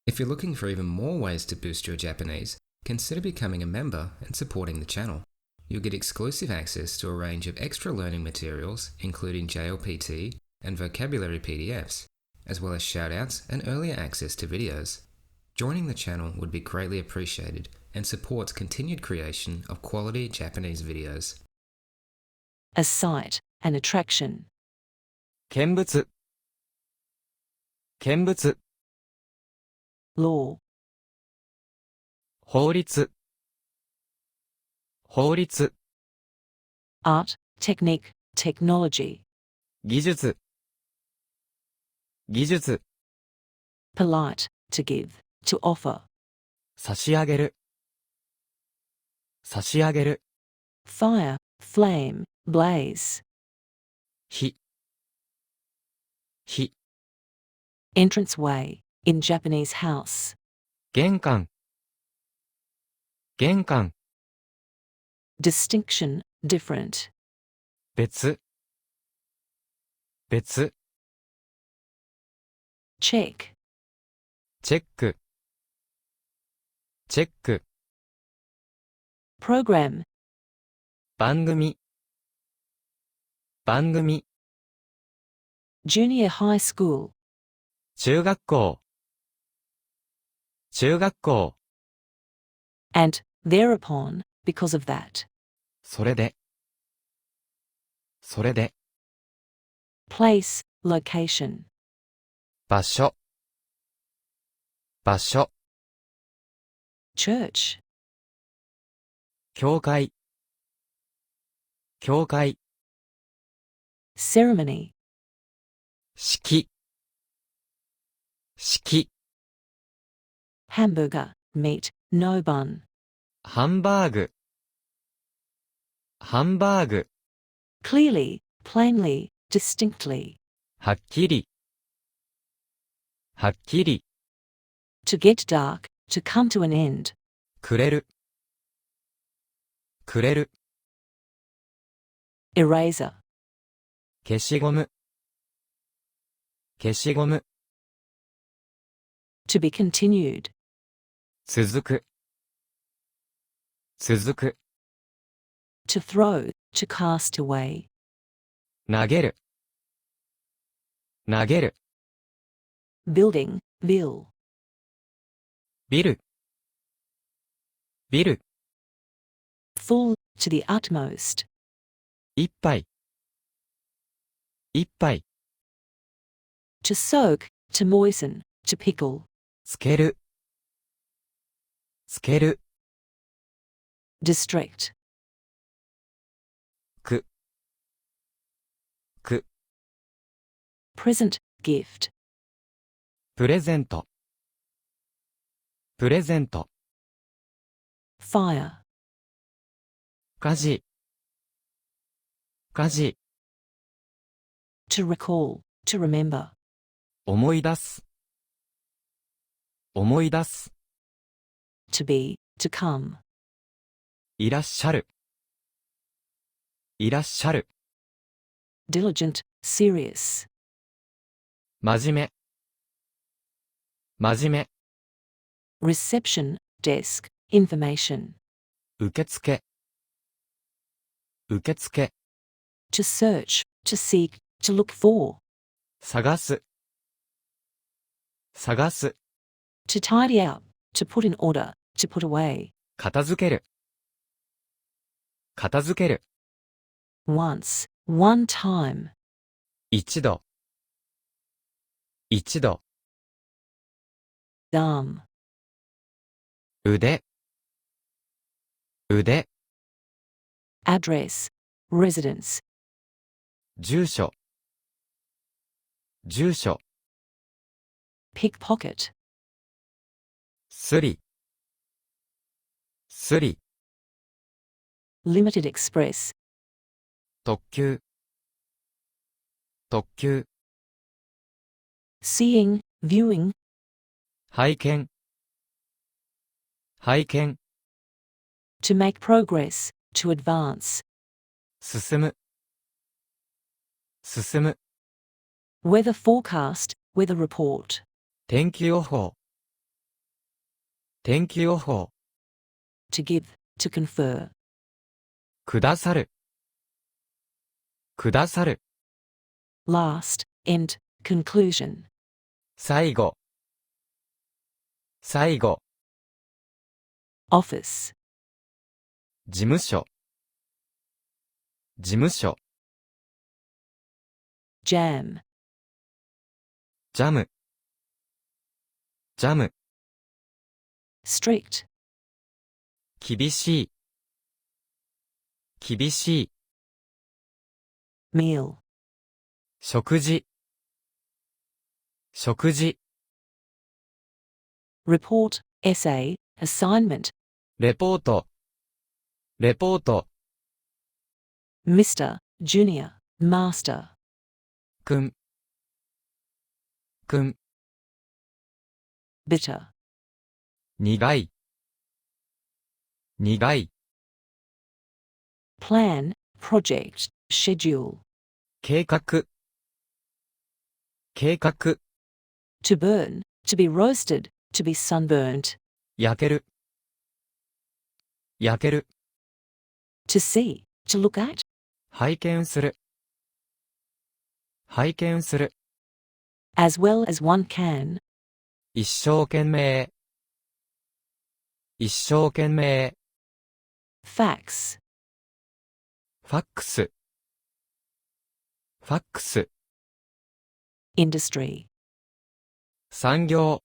If you're looking for even more ways to boost your Japanese, consider becoming a member and supporting the channel. You'll get exclusive access to a range of extra learning materials, including JLPT and vocabulary PDFs, as well as shoutouts and earlier access to videos. Joining the channel would be greatly appreciated and supports continued creation of quality Japanese videos. A sight, an attraction. 見物見物 Law. 法律法律 Art, technique, technology. 技術技術 Polite, to give, to offer. 差し上げる差し上げる Fire, flame, blaze. 火火 Entranceway, in Japanese house. 玄関玄関 Distinction, different. 別別 Check, チェックチェック program. 番組番組 Junior high school. 中学校中学校 And, thereupon, because of that. それでそれで Place, location. 場所場所 Church. 教会教会 Ceremony. 式式 Hamburger, meat, no bun. ハンバーグハンバーグ Clearly, plainly, distinctly. はっきりはっきり To get dark, to come to an end. くれるくれる Eraser. 消しゴム消しゴム To be continued. 続く続く To throw, to cast away. 投げる投げる Building, bill. ビルビル Full, to the utmost. 一杯一杯 To soak, to moisten, to pickle. つけるつける District. くく Present, gift. プレゼントプレゼント Fire. 火事火事 To recall, to remember. 思い出す思い出す To be, to come. いらっしゃるいらっしゃる Diligent, serious. 真面目真面目 Reception, desk, information. 受付受付 To search, to seek, to look for. 探す探す To tidy up, to put in order, to put away. 片付ける片付ける Once, one time. 一度一度 Arm. 腕腕 Address, residence. 住所住所 Pickpocket. スリスリ Limited express. 特急特急 Seeing, viewing. 拝見拝見 To make progress, to advance. 進む進む Weather forecast, weather report. 天気予報天気予報。To give, to confer. くださる。くださる。Last, end, conclusion. 最後。最後。Office. 事務所。事務所。Jam. ジャム。ジャム。Strict. 厳しい。厳しい。Meal. 食事。食事。Report, essay, assignment. レポート。レポート。Mr., Junior, Master. くん。くん。Bitter. 苦い。苦い。Plan, project, schedule. 計画。計画。To burn, to be roasted, to be sunburnt. 焼ける。焼ける。To see, to look at. 拝見する。拝見する。As well as one can. 一生懸命。一生懸命。Fax. ファックス。ファックス。Industry. 産業。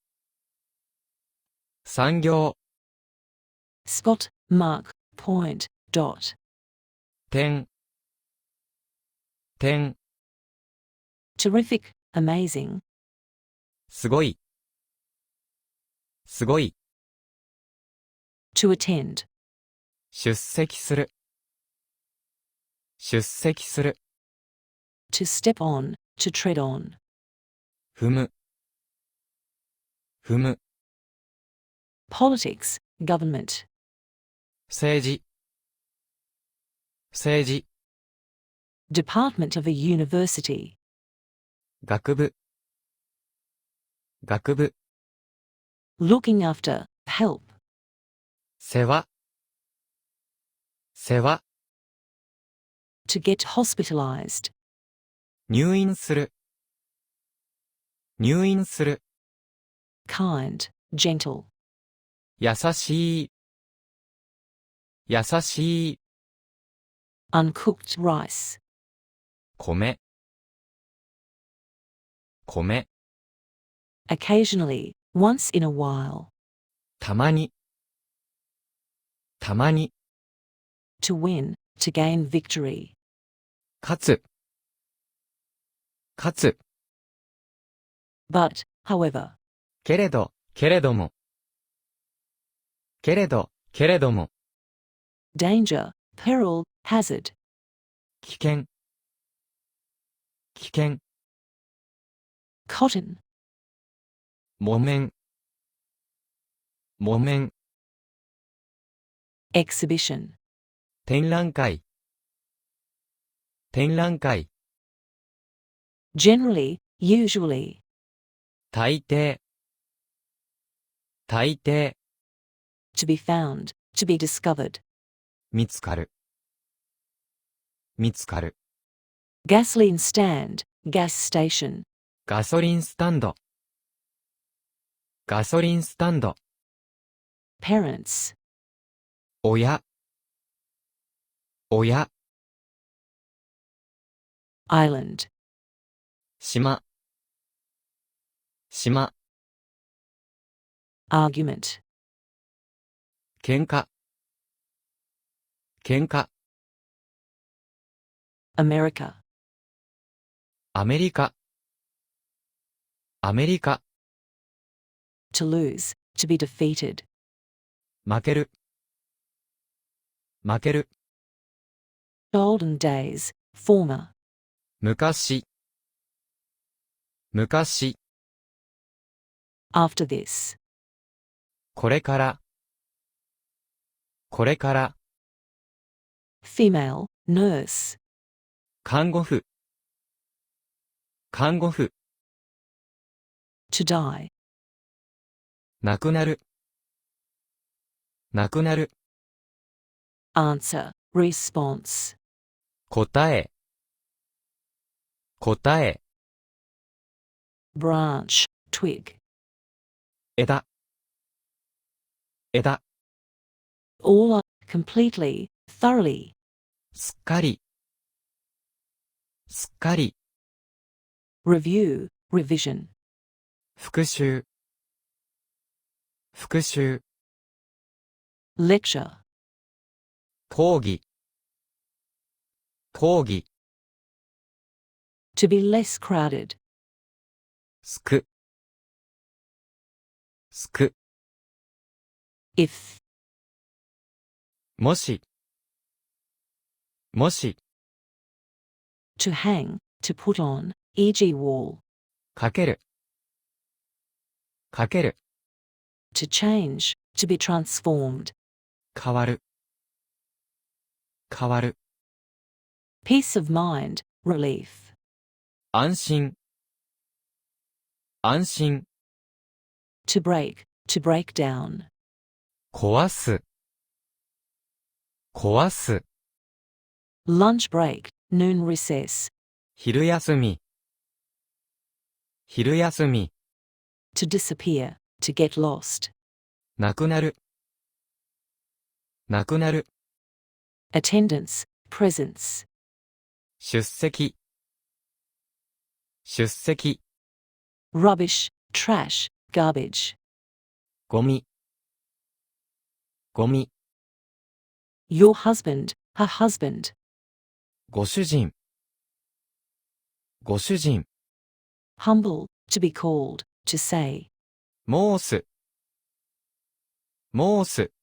産業。Spot, mark, point, dot. 点。点。Terrific, amazing. すごい。すごい。To attend. 出席する。出席する。To step on, to tread on. 踏む。踏む。Politics, government. 政治。政治。Department of a university. 学部。学部。Looking after, help. 世話。世話。To get hospitalized. 入院する。入院する。Kind, gentle. 優しい。優しい。Uncooked rice. 米。米。Occasionally, once in a while. たまに。たまに。To win, to gain victory. 勝つ。勝つ。But, however. けれど、けれども。けれど、けれども。Danger, peril, hazard. 危険。危険。Cotton. 木綿。木綿。Exhibition. 展覧会。展覧会。Generally, usually. 大抵。大抵。To be found, to be discovered. 見つかる。見つかる。Gasoline stand, gas station. ガソリンスタンド。ガソリンスタンド。Parents. 親。親。Island. 島。島。Argument. 喧嘩。喧嘩。America. アメリカ。アメリカ。To lose, to be defeated. 負ける。負ける。Olden days, former. 昔。昔。After this. これから。これから。Female, nurse. 看護婦。看護婦。To die. 亡くなる。なくなる。 answer, response, 答え。答え。 branch, twig, 枝。枝。 all, completely, thoroughly, すっかり。すっかり。 review, revision, 復習。復習。 lecture, 講義。講義。 to be less crowded, すく。すく。 if, もし。もし。 to hang, to put on, e.g. wall, かける。かける。 to change, to be transformed, 変わる。変わる。 peace of mind, relief, 安心。安心。 to break down, 壊す。壊す。 lunch break, noon recess, 昼休み。昼休み。 to disappear, to get lost, なくなる。なくなる。 attendance, presence, 出席。出席。 rubbish, trash, garbage, ゴミ。ゴミ。 your husband, her husband, ご主人。ご主人。 humble, to be called, to say, 申す。申す。